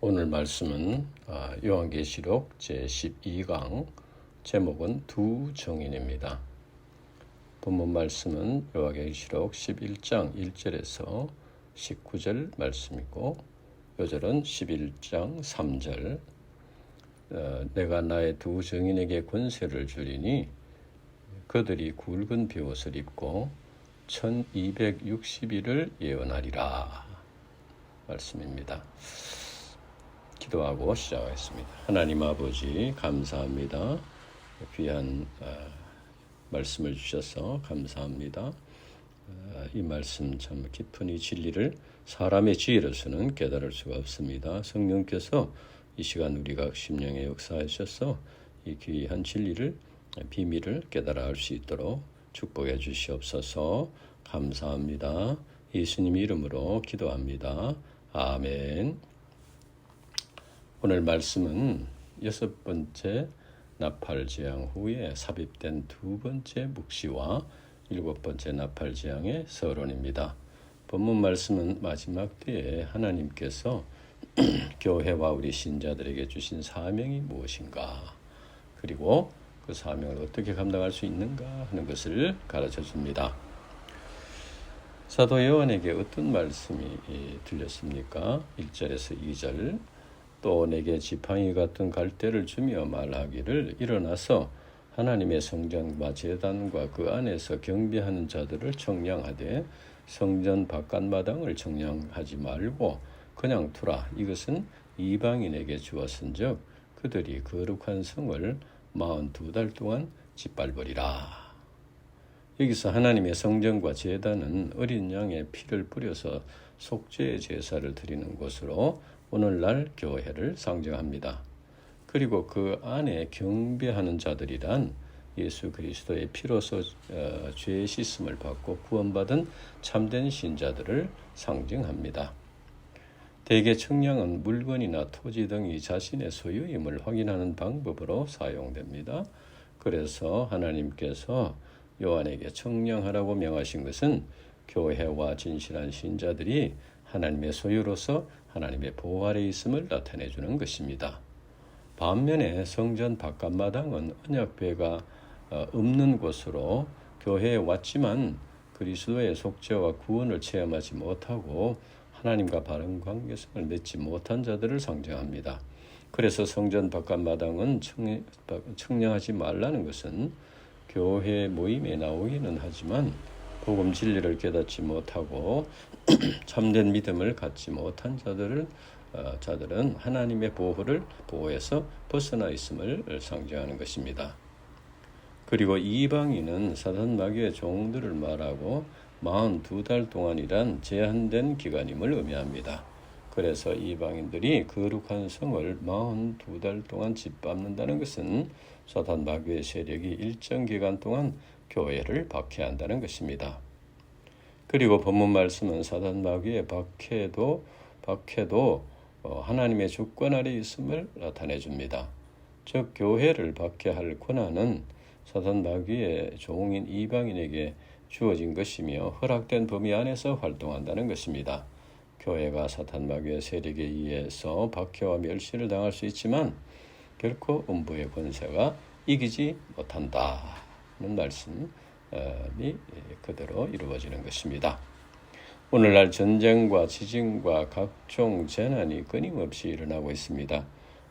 오늘 말씀은 요한계시록 제12강 제목은 두 정인입니다. 본문 말씀은 요한계시록 11장 1절에서 19절 말씀이고 요절은 11장 3절 내가 나의 두 정인에게 권세를 주리니 그들이 굵은 베옷을 입고 1260일을 예언하리라 말씀입니다. 기도하고 시작하겠습니다. 하나님 아버지 감사합니다. 귀한 말씀을 주셔서 감사합니다. 이 말씀 참 깊은 이 진리를 사람의 지혜로서는 깨달을 수가 없습니다. 성령께서 이 시간 우리가 심령에 역사하셔서 이 귀한 진리를 비밀을 깨달아 알 수 있도록 축복해 주시옵소서. 감사합니다. 예수님 이름으로 기도합니다. 아멘. 오늘 말씀은 6번째 나팔재앙 후에 삽입된 2번째 묵시와 7번째 나팔재앙의 서론입니다. 본문 말씀은 마지막 때에 하나님께서 교회와 우리 신자들에게 주신 사명이 무엇인가, 그리고 그 사명을 어떻게 감당할 수 있는가 하는 것을 가르쳐 줍니다. 사도 요한에게 어떤 말씀이 들렸습니까? 1절에서 2절 또 내게 지팡이 같은 갈대를 주며 말하기를 일어나서 하나님의 성전과 제단과 그 안에서 경배하는 자들을 청량하되 성전 바깥마당을 청량하지 말고 그냥 두라. 이것은 이방인에게 주었은즉 그들이 거룩한 성을 42달 동안 짓밟으리라. 여기서 하나님의 성전과 제단은 어린 양의 피를 뿌려서 속죄의 제사를 드리는 곳으로 오늘날 교회를 상징합니다. 그리고 그 안에 경배하는 자들이란 예수 그리스도의 피로서 죄의 씻음을 받고 구원받은 참된 신자들을 상징합니다. 대개 청량은 물건이나 토지 등이 자신의 소유임을 확인하는 방법으로 사용됩니다. 그래서 하나님께서 요한에게 청량하라고 명하신 것은 교회와 진실한 신자들이 하나님의 소유로서 하나님의 보호 아래 있음을 나타내 주는 것입니다. 반면에 성전 바깥마당은 언약궤가 없는 곳으로 교회에 왔지만 그리스도의 속죄와 구원을 체험하지 못하고 하나님과 바른 관계성을 맺지 못한 자들을 상징합니다. 그래서 성전 바깥마당은 청량하지 말라는 것은 교회 모임에 나오기는 하지만 복음 진리를 깨닫지 못하고 참된 믿음을 갖지 못한 자들은 하나님의 보호에서 벗어나 있음을 상징하는 것입니다. 그리고 이방인은 사단 마귀의 종들을 말하고 42달 동안이란 제한된 기간임을 의미합니다. 그래서 이방인들이 거룩한 성을 42달 동안 짓밟는다는 것은 사단 마귀의 세력이 일정 기간 동안 교회를 박해한다는 것입니다. 그리고 본문 말씀은 사단 마귀의 박해도 하나님의 주권 아래 있음을 나타내 줍니다. 즉 교회를 박해할 권한은 사단 마귀의 종인 이방인에게 주어진 것이며 허락된 범위 안에서 활동한다는 것입니다. 교회가 사단 마귀의 세력에 의해서 박해와 멸시를 당할 수 있지만 결코 음부의 권세가 이기지 못한다는 말씀이 그대로 이루어지는 것입니다. 오늘날 전쟁과 지진과 각종 재난이 끊임없이 일어나고 있습니다.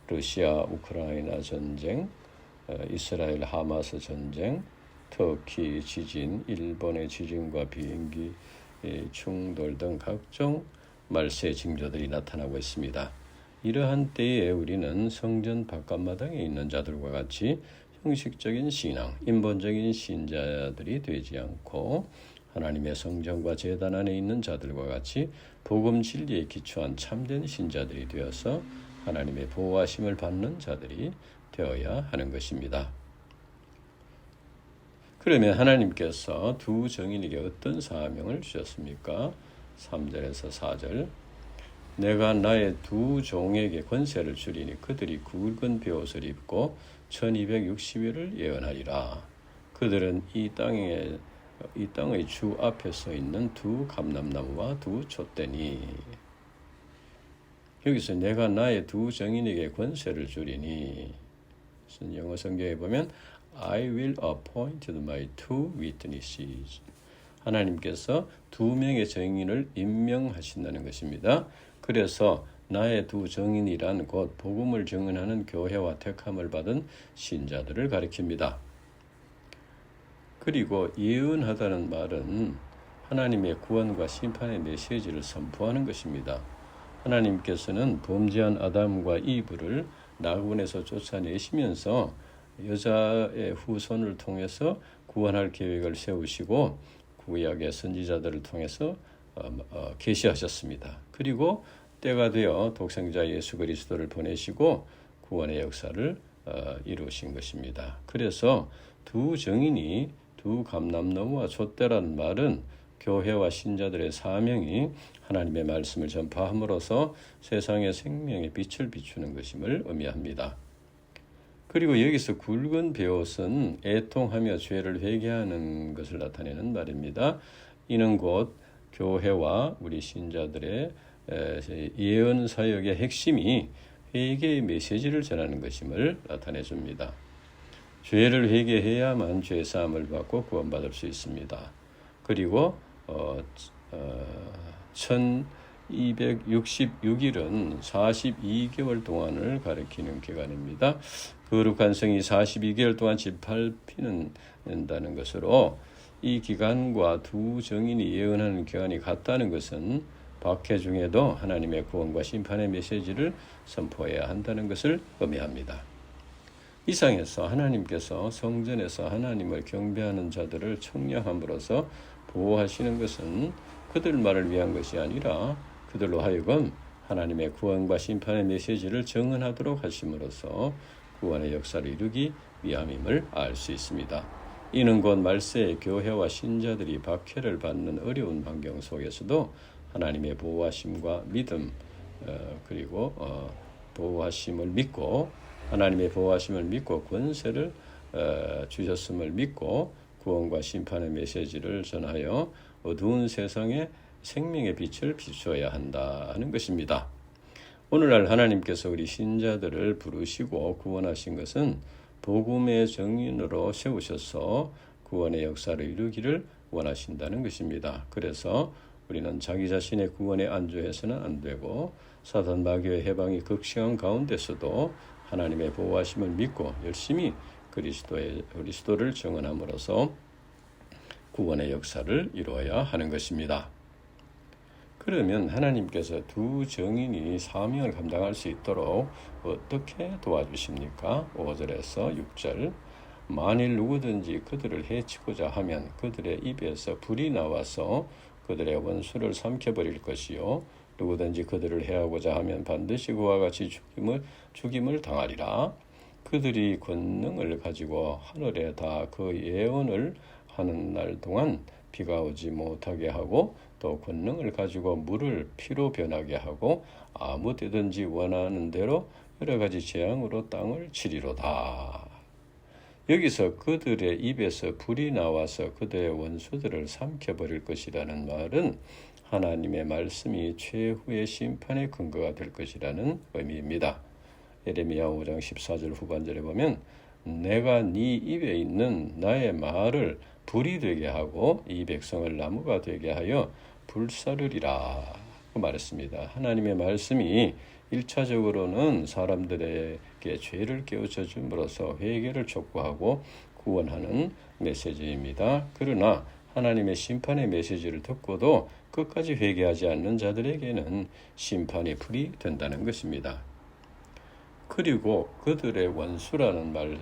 러시아 우크라이나 전쟁, 이스라엘 하마스 전쟁, 터키 지진, 일본의 지진과 비행기 충돌 등 각종 말세 징조들이 나타나고 있습니다. 이러한 때에 우리는 성전 바깥마당에 있는 자들과 같이 형식적인 신앙, 인본적인 신자들이 되지 않고 하나님의 성전과 제단 안에 있는 자들과 같이 복음 진리에 기초한 참된 신자들이 되어서 하나님의 보호하심을 받는 자들이 되어야 하는 것입니다. 그러면 하나님께서 두 정인에게 어떤 사명을 주셨습니까? 3절에서 4절 내가 나의 두 종에게 권세를 주리니 그들이 굵은 베옷을 입고 1260일을 예언하리라. 그들은 이 땅의 주 앞에 서 있는 두 감람나무와 두 촛대니. 여기서 내가 나의 두 증인에게 권세를 주리니, 영어 성경에 보면 I will appoint my two witnesses. 하나님께서 두 명의 증인을 임명하신다는 것입니다. 그래서 나의 두 증인이란 곧 복음을 증언하는 교회와 택함을 받은 신자들을 가리킵니다. 그리고 예언하다는 말은 하나님의 구원과 심판의 메시지를 선포하는 것입니다. 하나님께서는 범죄한 아담과 이브를 낙원에서 쫓아내시면서 여자의 후손을 통해서 구원할 계획을 세우시고 구약의 선지자들을 통해서 계시하셨습니다. 그리고 때가 되어 독생자 예수 그리스도를 보내시고 구원의 역사를 이루신 것입니다. 그래서 두 증인이 두 감람나무와 촛대라는 말은 교회와 신자들의 사명이 하나님의 말씀을 전파함으로써 세상의 생명의 빛을 비추는 것임을 의미합니다. 그리고 여기서 굵은 베옷은 애통하며 죄를 회개하는 것을 나타내는 말입니다. 이는 곧 교회와 우리 신자들의 예언 사역의 핵심이 회개의 메시지를 전하는 것임을 나타내 줍니다. 죄를 회개해야만 죄 사함을 받고 구원받을 수 있습니다. 그리고 1266일은 42개월 동안을 가리키는 기간입니다. 거룩한 성이 42개월 동안 짓밟히는다는 것으로 이 기간과 두 증인이 예언하는 기간이 같다는 것은 박해 중에도 하나님의 구원과 심판의 메시지를 선포해야 한다는 것을 의미합니다. 이상에서 하나님께서 성전에서 하나님을 경배하는 자들을 청량함으로써 보호하시는 것은 그들만을 위한 것이 아니라 그들로 하여금 하나님의 구원과 심판의 메시지를 증언하도록 하심으로써 구원의 역사를 이루기 위함임을 알 수 있습니다. 이는 곧 말세의 교회와 신자들이 박해를 받는 어려운 환경 속에서도 하나님의 보호하심과 믿음 그리고 보호하심을 믿고 하나님의 보호하심을 믿고 권세를 주셨음을 믿고 구원과 심판의 메시지를 전하여 어두운 세상에 생명의 빛을 비추어야 한다 하는 것입니다. 오늘날 하나님께서 우리 신자들을 부르시고 구원하신 것은 복음의 증인으로 세우셔서 구원의 역사를 이루기를 원하신다는 것입니다. 그래서 우리는 자기 자신의 구원에 안주해서는 안 되고 사단 마귀의 해방이 극심한 가운데서도 하나님의 보호하심을 믿고 열심히 그리스도를 증언함으로써 구원의 역사를 이루어야 하는 것입니다. 그러면 하나님께서 두 증인이 사명을 감당할 수 있도록 어떻게 도와주십니까? 5절에서 6절 만일 누구든지 그들을 해치고자 하면 그들의 입에서 불이 나와서 그들의 원수를 삼켜버릴 것이요 누구든지 그들을 해하고자 하면 반드시 그와 같이 죽임을 당하리라. 그들이 권능을 가지고 하늘에 다 그 예언을 하는 날 동안 비가 오지 못하게 하고 또 권능을 가지고 물을 피로 변하게 하고 아무 때든지 원하는 대로 여러 가지 재앙으로 땅을 치리로다. 여기서 그들의 입에서 불이 나와서 그들의 원수들을 삼켜버릴 것이라는 말은 하나님의 말씀이 최후의 심판의 근거가 될 것이라는 의미입니다. 예레미야 5장 14절 후반절에 보면 내가 네 입에 있는 나의 말을 불이 되게 하고 이 백성을 나무가 되게 하여 불사르리라 그 말했습니다. 하나님의 말씀이 1차적으로는 사람들에게 죄를 깨우쳐 줌으로써 회개를 촉구하고 구원하는 메시지입니다. 그러나 하나님의 심판의 메시지를 듣고도 끝까지 회개하지 않는 자들에게는 심판의 불이 된다는 것입니다. 그리고 그들의 원수라는 말은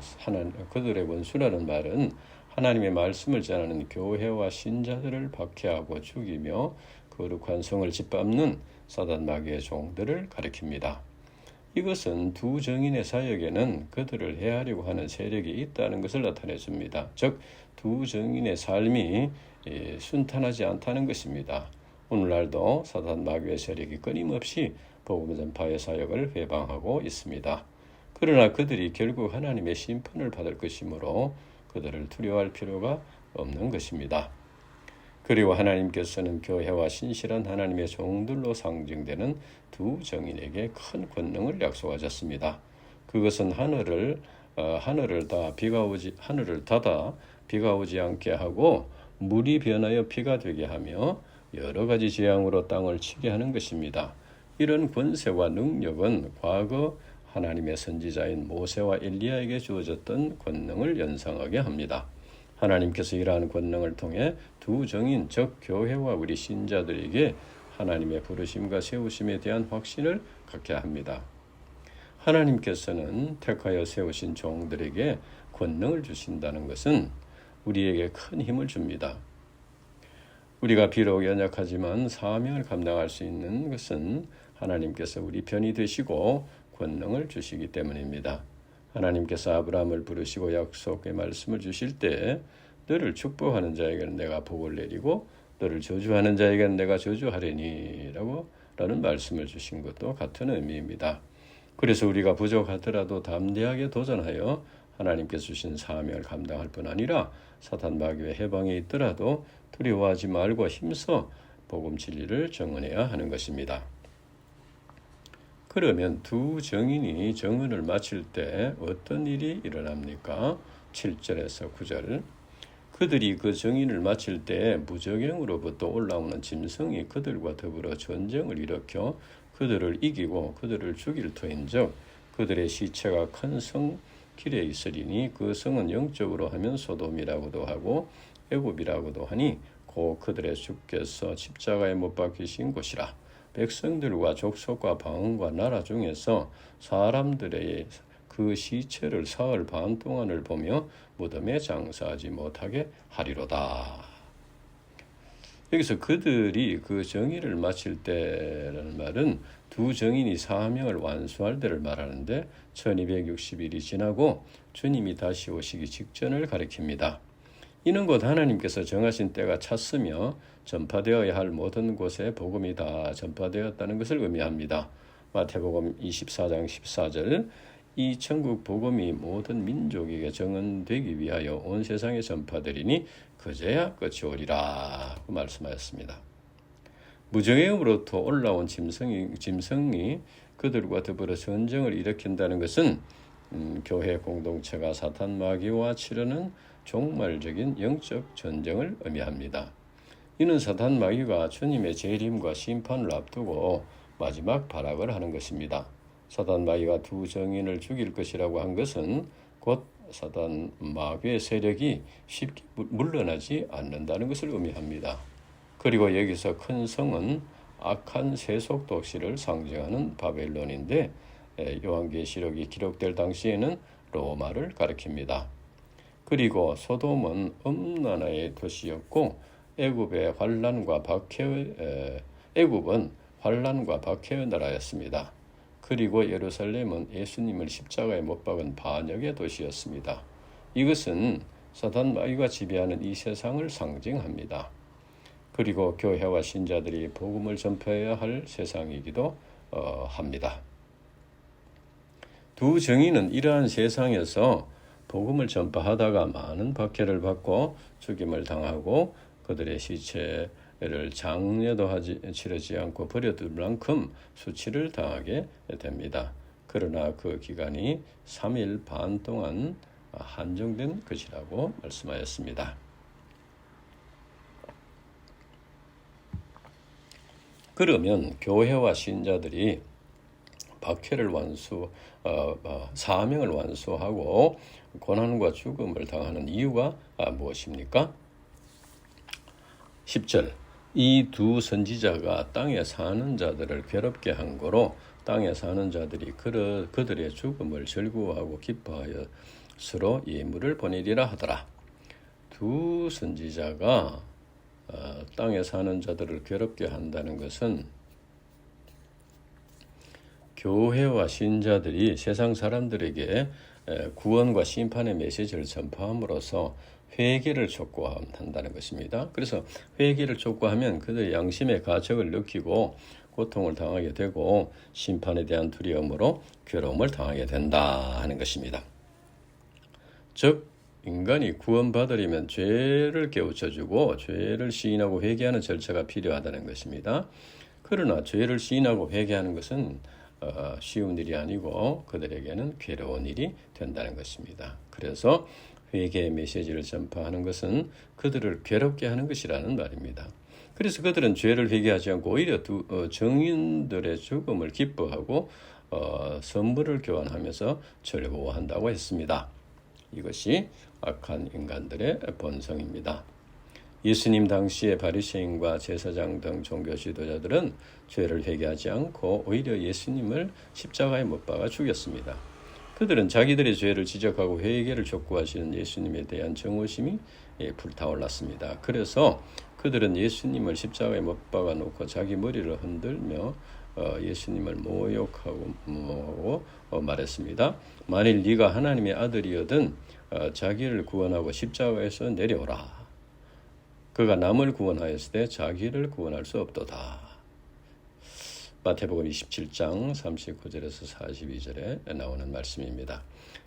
하나님의 말씀을 전하는 교회와 신자들을 박해하고 죽이며 거룩한 성을 짓밟는 사단 마귀의 종들을 가리킵니다. 이것은 두 증인의 사역에는 그들을 해하려고 하는 세력이 있다는 것을 나타내 줍니다. 즉, 두 증인의 삶이 순탄하지 않다는 것입니다. 오늘날도 사단 마귀의 세력이 끊임없이 복음 전파의 사역을 회방하고 있습니다. 그러나 그들이 결국 하나님의 심판을 받을 것이므로 그들을 두려워할 필요가 없는 것입니다. 그리고 하나님께서는 교회와 신실한 하나님의 종들로 상징되는 두 정인에게 큰 권능을 약속하셨습니다. 그것은 하늘을 닫아 비가 오지 않게 하고 물이 변하여 피가 되게 하며 여러 가지 재앙으로 땅을 치게 하는 것입니다. 이런 권세와 능력은 과거 하나님의 선지자인 모세와 엘리야에게 주어졌던 권능을 연상하게 합니다. 하나님께서 이러한 권능을 통해 두 정인 즉 교회와 우리 신자들에게 하나님의 부르심과 세우심에 대한 확신을 갖게 합니다. 하나님께서는 택하여 세우신 종들에게 권능을 주신다는 것은 우리에게 큰 힘을 줍니다. 우리가 비록 연약하지만 사명을 감당할 수 있는 것은 하나님께서 우리 편이 되시고 권능을 주시기 때문입니다. 하나님께서 아브라함을 부르시고 약속의 말씀을 주실 때 너를 축복하는 자에게는 내가 복을 내리고 너를 저주하는 자에게는 내가 저주하리니 라는 말씀을 주신 것도 같은 의미입니다. 그래서 우리가 부족하더라도 담대하게 도전하여 하나님께서 주신 사명을 감당할 뿐 아니라 사탄 마귀의 해방이 있더라도 두려워하지 말고 힘써 복음 진리를 증언해야 하는 것입니다. 그러면 두 정인이 정언을 마칠 때 어떤 일이 일어납니까? 7절에서 9절. 그들이 그 정인을 마칠 때 무저갱으로부터 올라오는 짐승이 그들과 더불어 전쟁을 일으켜 그들을 이기고 그들을 죽일 터인즉 그들의 시체가 큰 성 길에 있으리니 그 성은 영적으로 하면 소돔이라고도 하고 애굽이라고도 하니 곧 그들의 주께서 십자가에 못 박히신 곳이라. 백성들과 족속과 방언과 나라 중에서 사람들의 그 시체를 사흘 반 동안을 보며 무덤에 장사하지 못하게 하리로다. 여기서 그들이 그 정의를 마칠 때라는 말은 두 정인이 사명을 완수할 때를 말하는데 1260일이 지나고 주님이 다시 오시기 직전을 가리킵니다. 이는 곧 하나님께서 정하신 때가 찼으며 전파되어야 할 모든 곳에 복음이 다 전파되었다는 것을 의미합니다. 마태복음 24장 14절 이 천국 복음이 모든 민족에게 정언되기 위하여 온 세상에 전파되리니 그제야 끝이 오리라 고 말씀하였습니다. 무정행으로부터 올라온 짐승이 그들과 더불어 전쟁을 일으킨다는 것은 교회 공동체가 사탄 마귀와 치르는 종말적인 영적 전쟁을 의미합니다. 이는 사탄 마귀가 주님의 재림과 심판을 앞두고 마지막 발악을 하는 것입니다. 사탄 마귀가 두 정인을 죽일 것이라고 한 것은 곧 사탄 마귀의 세력이 쉽게 물러나지 않는다는 것을 의미합니다. 그리고 여기서 큰 성은 악한 세속 도시를 상징하는 바벨론인데 요한계시록이 기록될 당시에는 로마를 가리킵니다. 그리고 소돔은 음란의 도시였고 애굽은 환란과 박해의 나라였습니다. 그리고 예루살렘은 예수님을 십자가에 못 박은 반역의 도시였습니다. 이것은 사탄 마귀가 지배하는 이 세상을 상징합니다. 그리고 교회와 신자들이 복음을 전파해야 할 세상이기도 합니다. 두 정인은 이러한 세상에서 복음을 전파하다가 많은 박해를 받고 죽임을 당하고 그들의 시체를 장례도 치르지 않고 버려둘 만큼 수치를 당하게 됩니다. 그러나 그 기간이 3일 반 동안 한정된 것이라고 말씀하였습니다. 그러면 교회와 신자들이 박해를 사명을 완수하고 고난과 죽음을 당하는 이유가 무엇입니까? 10절 이 두 선지자가 땅에 사는 자들을 괴롭게 한 거로 땅에 사는 자들이 그들의 죽음을 즐거워하고 기뻐하여 서로 예물을 보내리라 하더라. 두 선지자가 땅에 사는 자들을 괴롭게 한다는 것은 교회와 신자들이 세상 사람들에게 구원과 심판의 메시지를 전파함으로써 회개를 촉구한다는 것입니다. 그래서 회개를 촉구하면 그들의 양심의 가책을 느끼고 고통을 당하게 되고 심판에 대한 두려움으로 괴로움을 당하게 된다 하는 것입니다. 즉 인간이 구원받으려면 죄를 깨우쳐주고 죄를 시인하고 회개하는 절차가 필요하다는 것입니다. 그러나 죄를 시인하고 회개하는 것은 쉬운 일이 아니고 그들에게는 괴로운 일이 된다는 것입니다. 그래서 회개의 메시지를 전파하는 것은 그들을 괴롭게 하는 것이라는 말입니다. 그래서 그들은 죄를 회개하지 않고 오히려 정인들의 죽음을 기뻐하고 선물을 교환하면서 즐거워한다고 했습니다. 이것이 악한 인간들의 본성입니다. 예수님 당시의 바리새인과 제사장 등 종교 지도자들은 죄를 회개하지 않고 오히려 예수님을 십자가에 못 박아 죽였습니다. 그들은 자기들의 죄를 지적하고 회개를 촉구하시는 예수님에 대한 정오심이 불타올랐습니다. 그래서 그들은 예수님을 십자가에 못 박아 놓고 자기 머리를 흔들며 예수님을 모욕하고 말했습니다. 만일 네가 하나님의 아들이거든 자기를 구원하고 십자가에서 내려오라. 그가 남을 구원하였을 때 자기를 구원할 수 없도다. 마태복음 27장 39절에서 42절에 나오는 말씀입니다.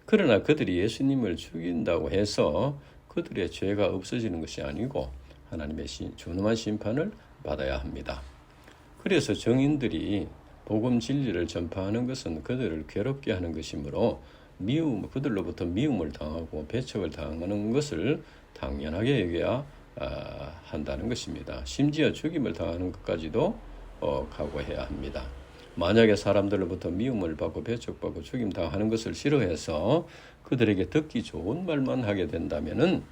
그러나 그들이 예수님을 죽인다고 해서 그들의 죄가 없어지는 것이 아니고 하나님의 준엄한 심판을 받아야 합니다. 그래서 정인들이 복음 진리를 전파하는 것은 그들을 괴롭게 하는 것이므로 그들로부터 미움을 당하고 배척을 당하는 것을 당연하게 여겨야 한다는 것입니다. 심지어 죽임을 당하는 것까지도 각오해야 합니다. 만약에 사람들로부터 미움을 받고 배척받고 죽임 당하는 것을 싫어해서 그들에게 듣기 좋은 말만 하게 된다면은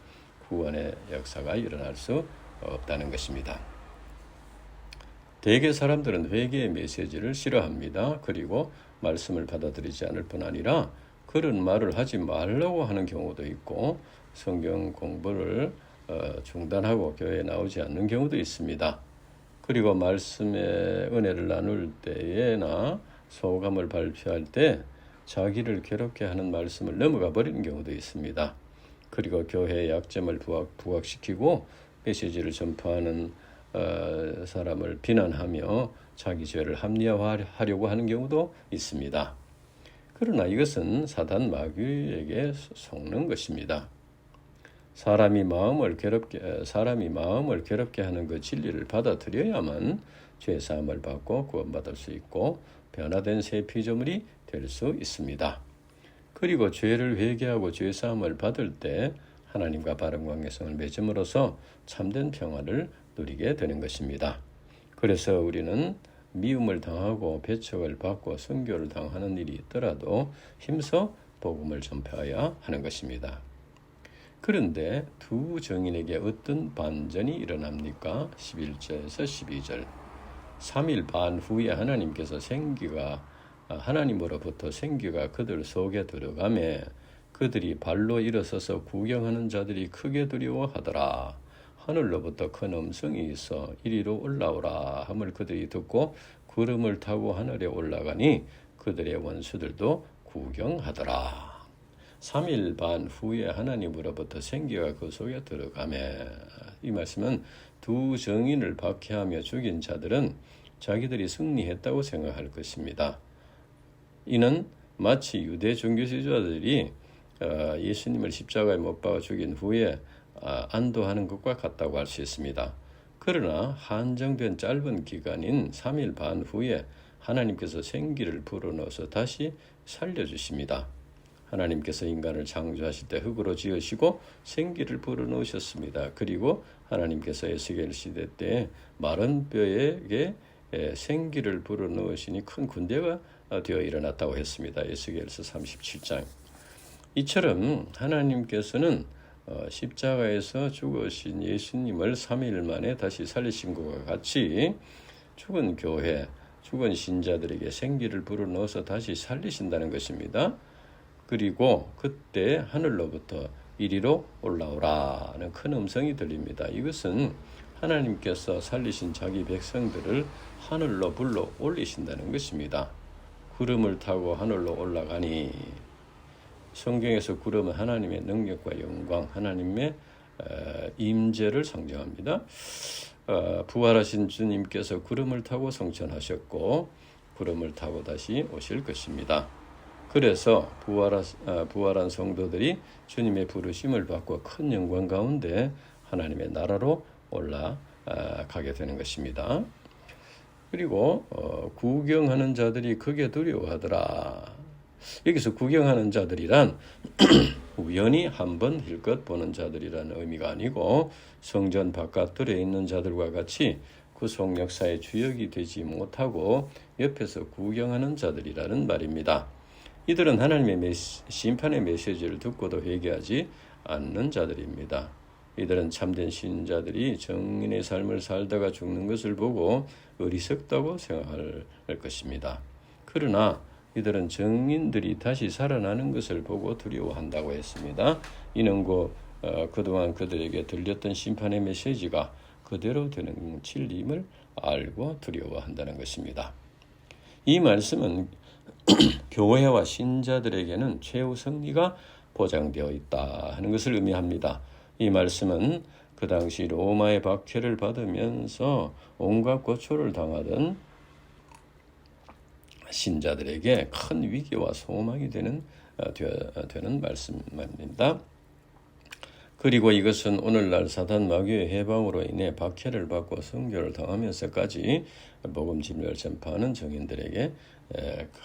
구원의 역사가 일어날 수 없다는 것입니다. 대개 사람들은 회개의 메시지를 싫어합니다. 그리고 말씀을 받아들이지 않을 뿐 아니라 그런 말을 하지 말라고 하는 경우도 있고 성경 공부를 중단하고 교회에 나오지 않는 경우도 있습니다. 그리고 말씀의 은혜를 나눌 때에나 소감을 발표할 때 자기를 괴롭게 하는 말씀을 넘어가 버리는 경우도 있습니다. 그리고 교회의 약점을 부각시키고 메시지를 전파하는 사람을 비난하며 자기 죄를 합리화하려고 하는 경우도 있습니다. 그러나 이것은 사단 마귀에게 속는 것입니다. 사람이 마음을 괴롭게 하는 그 진리를 받아들여야만 죄 사함을 받고 구원받을 수 있고 변화된 새 피조물이 될 수 있습니다. 그리고 죄를 회개하고 죄 사함을 받을 때 하나님과 바른 관계성을 맺음으로써 참된 평화를 누리게 되는 것입니다. 그래서 우리는 미움을 당하고 배척을 받고 순교를 당하는 일이 있더라도 힘써 복음을 전파해야 하는 것입니다. 그런데 두 정인에게 어떤 반전이 일어납니까? 11절에서 12절. 3일 반 후에 하나님으로부터 생기가 그들 속에 들어가매 그들이 발로 일어서서 구경하는 자들이 크게 두려워하더라. 하늘로부터 큰 음성이 있어 이리로 올라오라 함을 그들이 듣고 구름을 타고 하늘에 올라가니 그들의 원수들도 구경하더라. 3일 반 후에 하나님으로부터 생기가 그 속에 들어가매 이 말씀은 두 정인을 박해하며 죽인 자들은 자기들이 승리했다고 생각할 것입니다. 이는 마치 유대 종교 지도자들이 예수님을 십자가에 못 박아 죽인 후에 안도하는 것과 같다고 할 수 있습니다. 그러나 한정된 짧은 기간인 3일 반 후에 하나님께서 생기를 불어넣어서 다시 살려주십니다. 하나님께서 인간을 창조하실 때 흙으로 지으시고 생기를 불어넣으셨습니다. 그리고 하나님께서 에스겔 시대 때 마른 뼈에게 생기를 불어넣으시니 큰 군대가 되어 일어났다고 했습니다. 에스겔서 37장. 이처럼 하나님께서는 십자가에서 죽으신 예수님을 3일 만에 다시 살리신 것과 같이 죽은 교회, 죽은 신자들에게 생기를 불어넣어서 다시 살리신다는 것입니다. 그리고 그때 하늘로부터 이리로 올라오라는 큰 음성이 들립니다. 이것은 하나님께서 살리신 자기 백성들을 하늘로 불러 올리신다는 것입니다. 구름을 타고 하늘로 올라가니 성경에서 구름은 하나님의 능력과 영광, 하나님의 임재를 상징합니다. 부활하신 주님께서 구름을 타고 성천하셨고 구름을 타고 다시 오실 것입니다. 그래서 부활한 성도들이 주님의 부르심을 받고 큰 영광 가운데 하나님의 나라로 올라가게 되는 것입니다. 그리고 구경하는 자들이 크게 두려워하더라. 여기서 구경하는 자들이란 우연히 한번 힐끗 보는 자들이라는 의미가 아니고 성전 바깥들에 있는 자들과 같이 구속 역사의 주역이 되지 못하고 옆에서 구경하는 자들이라는 말입니다. 이들은 하나님의 심판의 메시지를 듣고도 회개하지 않는 자들입니다. 이들은 참된 신자들이 정인의 삶을 살다가 죽는 것을 보고 어리석다고 생각할 것입니다. 그러나 이들은 정인들이 다시 살아나는 것을 보고 두려워한다고 했습니다. 이는 그동안 그들에게 들렸던 심판의 메시지가 그대로 되는 진리임을 알고 두려워한다는 것입니다. 이 말씀은 교회와 신자들에게는 최후 승리가 보장되어 있다 하는 것을 의미합니다. 이 말씀은 그 당시 로마의 박해를 받으면서 온갖 고초를 당하던 신자들에게 큰 위기와 소망이 되는 말씀입니다. 그리고 이것은 오늘날 사단 마귀의 해방으로 인해 박해를 받고 순교를 당하면서까지 복음 진리를 전파하는 정인들에게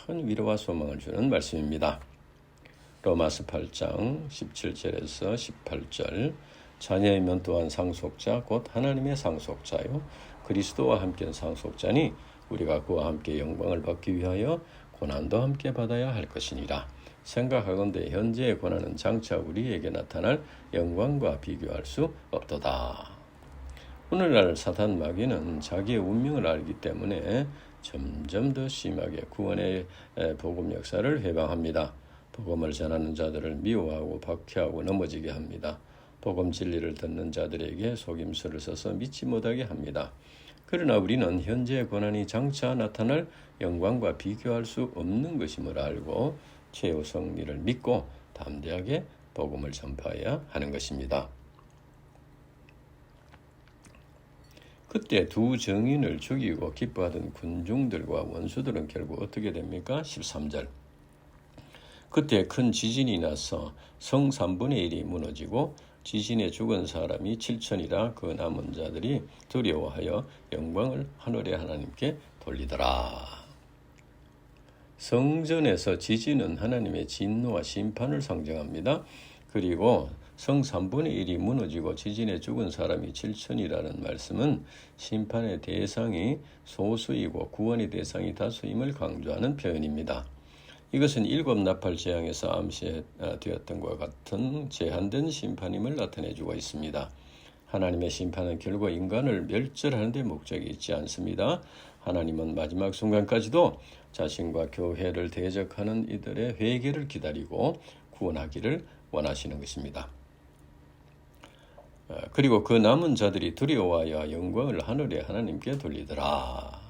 큰 위로와 소망을 주는 말씀입니다. 로마서 8장 17절에서 18절 자녀이면 또한 상속자 곧 하나님의 상속자요 그리스도와 함께는 상속자니 우리가 그와 함께 영광을 받기 위하여 고난도 함께 받아야 할 것이니라. 생각하건대 현재의 고난은 장차 우리에게 나타날 영광과 비교할 수 없도다. 오늘날 사탄 마귀는 자기의 운명을 알기 때문에 점점 더 심하게 구원의 복음 역사를 해방합니다. 복음을 전하는 자들을 미워하고 박해하고 넘어지게 합니다. 복음 진리를 듣는 자들에게 속임수를 써서 믿지 못하게 합니다. 그러나 우리는 현재의 고난이 장차 나타날 영광과 비교할 수 없는 것임을 알고 최후 승리를 믿고 담대하게 복음을 전파해야 하는 것입니다. 그때 두 정인을 죽이고 기뻐하던 군중들과 원수들은 결국 어떻게 됩니까? 13절. 그때 큰 지진이 나서 성 3분의 1이 무너지고 지진에 죽은 사람이 7천이라 그 남은 자들이 두려워하여 영광을 하늘의 하나님께 돌리더라. 성전에서 지진은 하나님의 진노와 심판을 상징합니다. 그리고 성 3분의 1이 무너지고 지진에 죽은 사람이 7천이라는 말씀은 심판의 대상이 소수이고 구원의 대상이 다수임을 강조하는 표현입니다. 이것은 7 나팔 재앙에서 암시되었던 것과 같은 제한된 심판임을 나타내주고 있습니다. 하나님의 심판은 결국 인간을 멸절하는 데 목적이 있지 않습니다. 하나님은 마지막 순간까지도 자신과 교회를 대적하는 이들의 회개를 기다리고 구원하기를 원하시는 것입니다. 그리고 그 남은 자들이 두려워하여 영광을 하늘의 하나님께 돌리더라.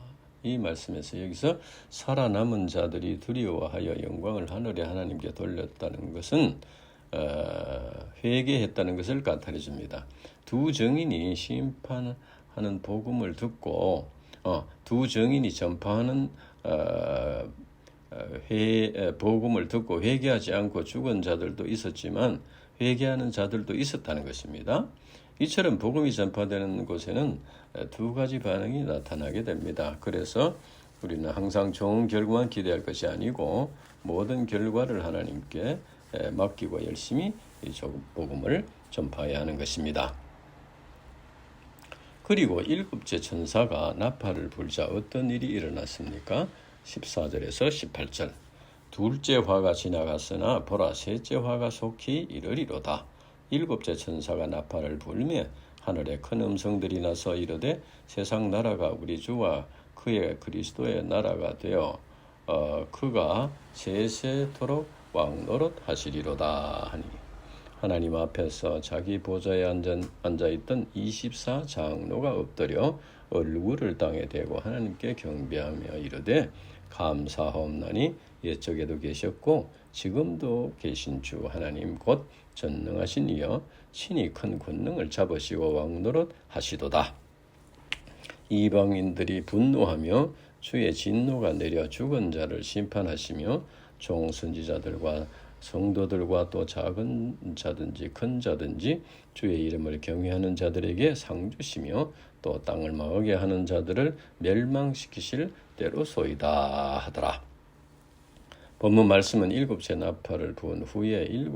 이 말씀에서 여기서 살아남은 자들이 두려워하여 영광을 하늘의 하나님께 돌렸다는 것은 회개했다는 것을 나타내 줍니다. 두 정인이 심판하는 복음을 듣고 두 정인이 전파하는 복음을 듣고 회개하지 않고 죽은 자들도 있었지만 회개하는 자들도 있었다는 것입니다. 이처럼 복음이 전파되는 곳에는 두 가지 반응이 나타나게 됩니다. 그래서 우리는 항상 좋은 결과만 기대할 것이 아니고 모든 결과를 하나님께 맡기고 열심히 이 복음을 전파해야 하는 것입니다. 그리고 7째 천사가 나팔을 불자 어떤 일이 일어났습니까? 14절에서 18절. 둘째 화가 지나갔으나 보라 셋째 화가 속히 이르리로다. 7째 천사가 나팔을 불며 하늘에 큰 음성들이 나서 이르되 세상 나라가 우리 주와 그의 그리스도의 나라가 되어 그가 세세토록 왕노릇 하시리로다 하니 하나님 앞에서 자기 보좌에 앉아있던 24 장로가 엎드려 얼굴을 땅에 대고 하나님께 경배하며 이르되 감사하옵나니 옛적에도 계셨고 지금도 계신 주 하나님 곧 전능하신 이여 친히 큰 권능을 잡으시고 왕노릇 하시도다. 이방인들이 분노하며 주의 진노가 내려 죽은 자를 심판하시며 종선지자들과 성도들과 또 작은 자든지 큰 자든지 주의 이름을 경외하는 자들에게 상 주시며 또 땅을 망하게 하는 자들을 멸망시키실 때로소이다 하더라. 본문 말씀은 7째 나팔을 부은 후에 7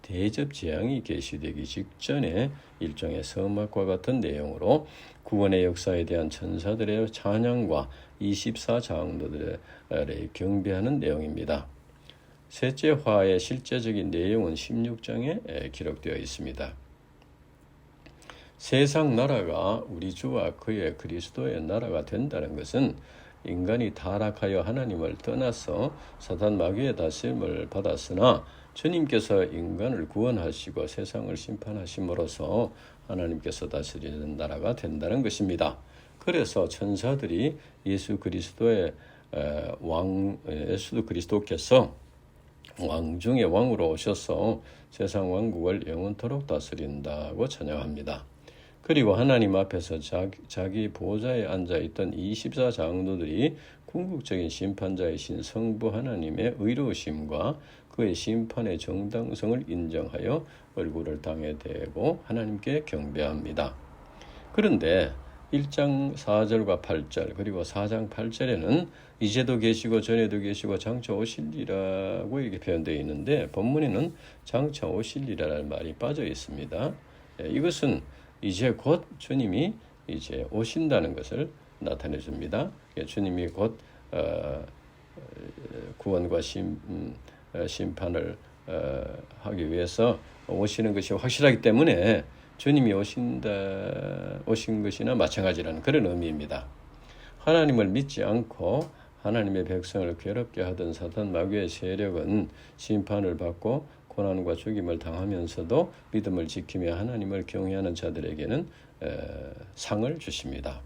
대접 재앙이 계시되기 직전에 일종의 서막과 같은 내용으로 구원의 역사에 대한 천사들의 찬양과 24장로들의 경배하는 내용입니다. 셋째 화의 실제적인 내용은 16장에 기록되어 있습니다. 세상 나라가 우리 주와 그의 그리스도의 나라가 된다는 것은 인간이 타락하여 하나님을 떠나서 사단 마귀의 다스림을 받았으나 주님께서 인간을 구원하시고 세상을 심판하심으로써 하나님께서 다스리는 나라가 된다는 것입니다. 그래서 천사들이 예수 그리스도께서 왕 중의 왕으로 오셔서 세상 왕국을 영원토록 다스린다고 찬양합니다. 그리고 하나님 앞에서 자기 보좌에 앉아있던 24장로들이 궁극적인 심판자이신 성부 하나님의 의로우심과 그의 심판의 정당성을 인정하여 얼굴을 땅에 대고 하나님께 경배합니다. 그런데 1장 4절과 8절 그리고 4장 8절에는 이제도 계시고 전에도 계시고 장차 오실리라고 이렇게 표현되어 있는데 본문에는 장차 오실리라는 말이 빠져 있습니다. 이것은 이제 곧 주님이 이제 오신다는 것을 나타내 줍니다. 주님이 곧 구원과 심판을 하기 위해서 오시는 것이 확실하기 때문에 주님이 오신 것이나 마찬가지라는 그런 의미입니다. 하나님을 믿지 않고 하나님의 백성을 괴롭게 하던 사탄 마귀의 세력은 심판을 받고 고난과 죽임을 당하면서도 믿음을 지키며 하나님을 경외하는 자들에게는 상을 주십니다.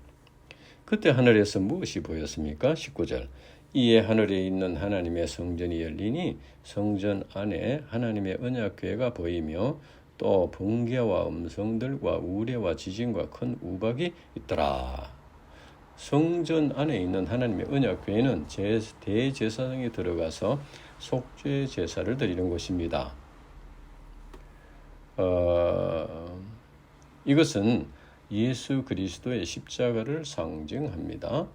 그때 하늘에서 무엇이 보였습니까? 19절 이에 하늘에 있는 하나님의 성전이 열리니 성전 안에 하나님의 언약궤가 보이며 또 번개와 음성들과 우레와 지진과 큰 우박이 있더라. 성전 안에 있는 하나님의 언약궤는 대제사장이 들어가서 속죄 제사를 드리는 곳입니다. 이것은 예수 그리스도의 십자가를 상징합니다.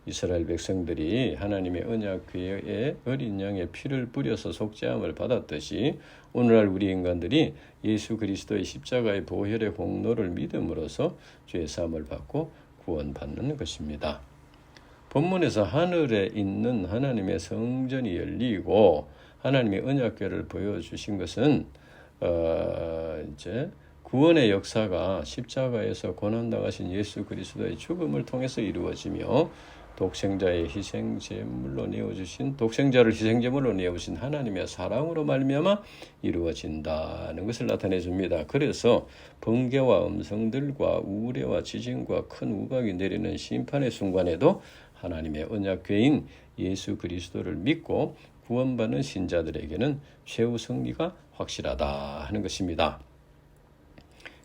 이스라엘 백성들이 하나님의 언약궤에 어린 양의 피를 뿌려서 속죄함을 받았듯이 오늘날 우리 인간들이 예수 그리스도의 십자가의 보혈의 공로를 믿음으로써 죄 사함을 받고 구원받는 것입니다. 본문에서 하늘에 있는 하나님의 성전이 열리고 하나님의 언약궤를 보여주신 것은 이제 구원의 역사가 십자가에서 고난당하신 예수 그리스도의 죽음을 통해서 이루어지며 독생자를 희생제물로 내어주신 하나님의 사랑으로 말미암아 이루어진다는 것을 나타내 줍니다. 그래서 번개와 음성들과 우레와 지진과 큰 우박이 내리는 심판의 순간에도 하나님의 언약궤인 예수 그리스도를 믿고 구원받는 신자들에게는 최후 승리가 확실하다 하는 것입니다.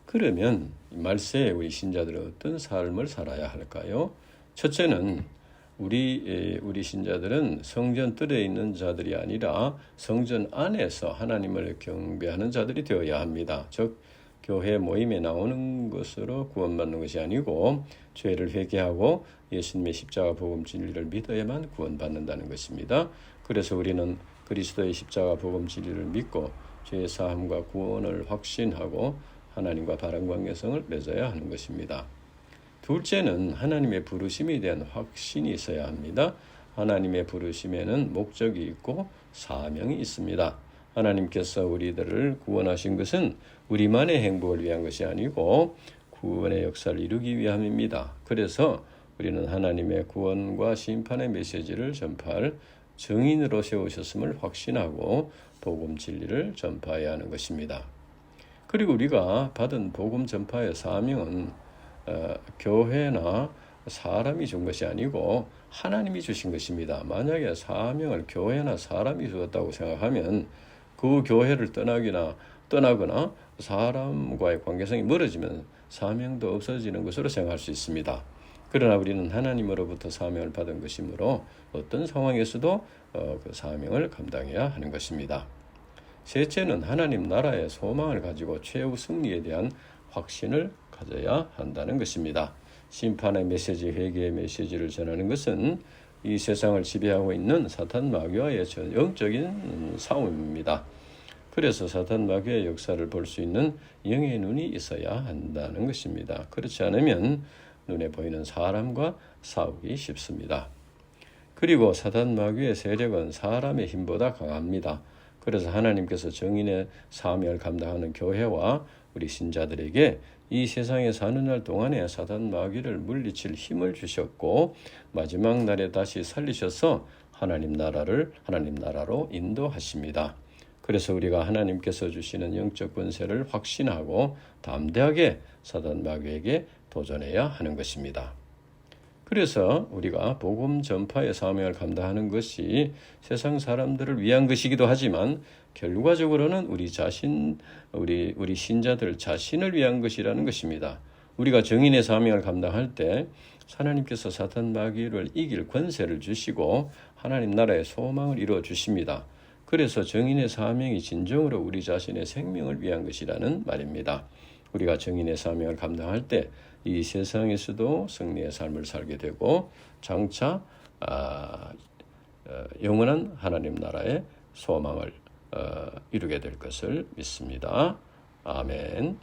그러면 말세에 우리 신자들은 어떤 삶을 살아야 할까요? 첫째는 우리 신자들은 성전 뜰에 있는 자들이 아니라 성전 안에서 하나님을 경배하는 자들이 되어야 합니다. 즉 교회 모임에 나오는 것으로 구원받는 것이 아니고 죄를 회개하고 예수님의 십자가 복음 진리를 믿어야만 구원받는다는 것입니다. 그래서 우리는 그리스도의 십자가 복음 진리를 믿고 죄 사함과 구원을 확신하고 하나님과 바른 관계성을 맺어야 하는 것입니다. 둘째는 하나님의 부르심에 대한 확신이 있어야 합니다. 하나님의 부르심에는 목적이 있고 사명이 있습니다. 하나님께서 우리들을 구원하신 것은 우리만의 행복을 위한 것이 아니고 구원의 역사를 이루기 위함입니다. 그래서 우리는 하나님의 구원과 심판의 메시지를 전파할 증인으로 세우셨음을 확신하고 복음 진리를 전파해야 하는 것입니다. 그리고 우리가 받은 복음 전파의 사명은 교회나 사람이 준 것이 아니고 하나님이 주신 것입니다. 만약에 사명을 교회나 사람이 주었다고 생각하면 그 교회를 떠나거나 사람과의 관계성이 멀어지면 사명도 없어지는 것으로 생각할 수 있습니다. 그러나 우리는 하나님으로부터 사명을 받은 것이므로 어떤 상황에서도 그 사명을 감당해야 하는 것입니다. 셋째는 하나님 나라의 소망을 가지고 최후 승리에 대한 확신을 가져야 한다는 것입니다. 심판의 메시지, 회개의 메시지를 전하는 것은 이 세상을 지배하고 있는 사탄 마귀와의 영적인 싸움입니다. 그래서 사탄 마귀의 역사를 볼 수 있는 영의 눈이 있어야 한다는 것입니다. 그렇지 않으면 눈에 보이는 사람과 싸우기 쉽습니다. 그리고 사탄 마귀의 세력은 사람의 힘보다 강합니다. 그래서 하나님께서 정인의 사명을 감당하는 교회와 우리 신자들에게 이 세상에 사는 날 동안에 사탄 마귀를 물리칠 힘을 주셨고 마지막 날에 다시 살리셔서 하나님 나라로 인도하십니다. 그래서 우리가 하나님께서 주시는 영적 권세를 확신하고 담대하게 사탄 마귀에게 도전해야 하는 것입니다. 그래서 우리가 복음 전파의 사명을 감당하는 것이 세상 사람들을 위한 것이기도 하지만 결과적으로는 우리 신자들 자신을 위한 것이라는 것입니다. 우리가 정인의 사명을 감당할 때 하나님께서 사탄 마귀를 이길 권세를 주시고 하나님 나라의 소망을 이루어 주십니다. 그래서 정인의 사명이 진정으로 우리 자신의 생명을 위한 것이라는 말입니다. 우리가 정인의 사명을 감당할 때 이 세상에서도 승리의 삶을 살게 되고 장차 영원한 하나님 나라의 소망을 이루게 될 것을 믿습니다. 아멘.